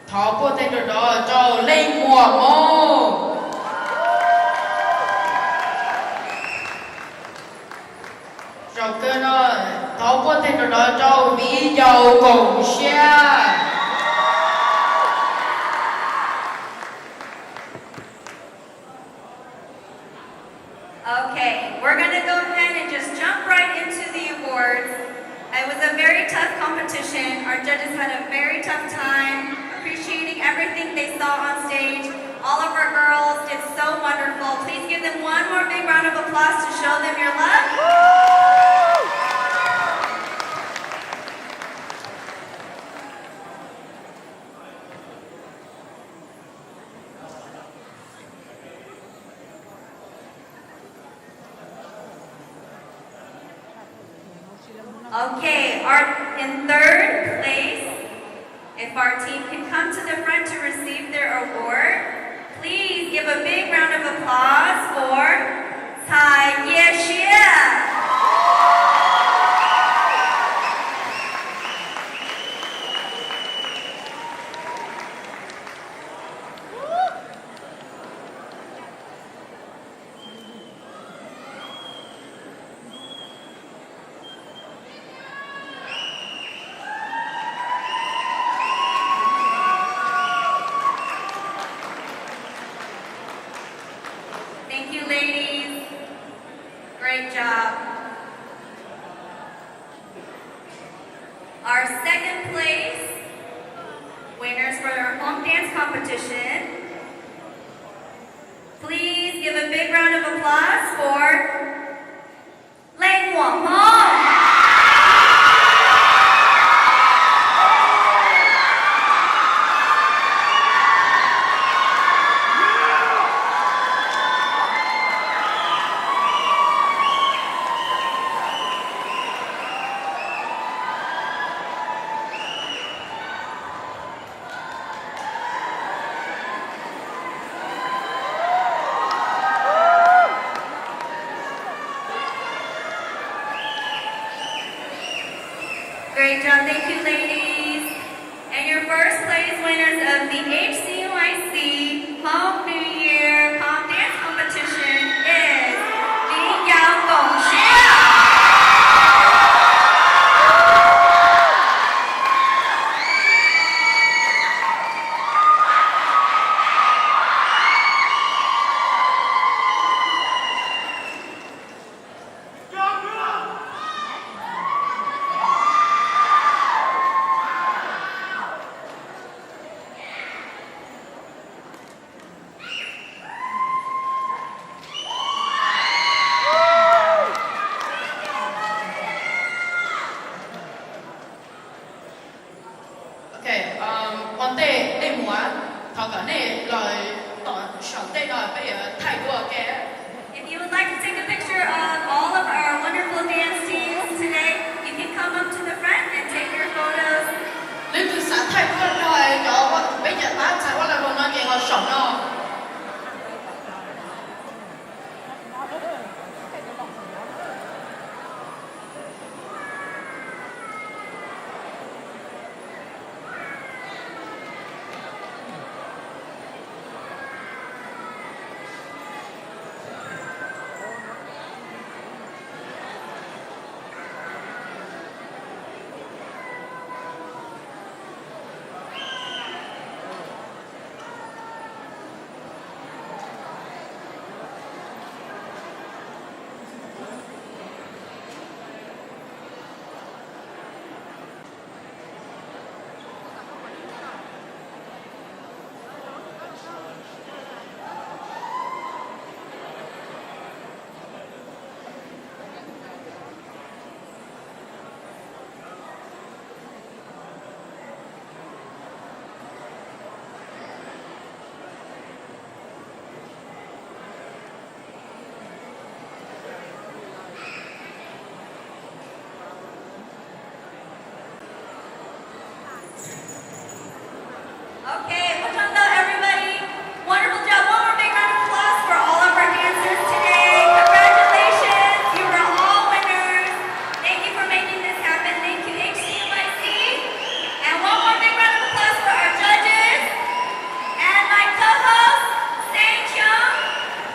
头部这个就令我梦。首歌呢，头部这个就比较贡献。Okay, we're going to go ahead and just jump right into the awards. It was a very tough competition. Our judges had a very tough time appreciating everything they saw on stage. All of our girls did so wonderful. Please give them one more big round of applause to show them your love. Okay, in third place, if our team can come to the front to receive their award, please give a big round of applause for Cai Yexue. Thank you, ladies. Great job. Our second place winners for our home dance competition. Please give a big round of applause for Lei Guohong. Great job, thank you, ladies. And your first place winners of the HCUIC Home New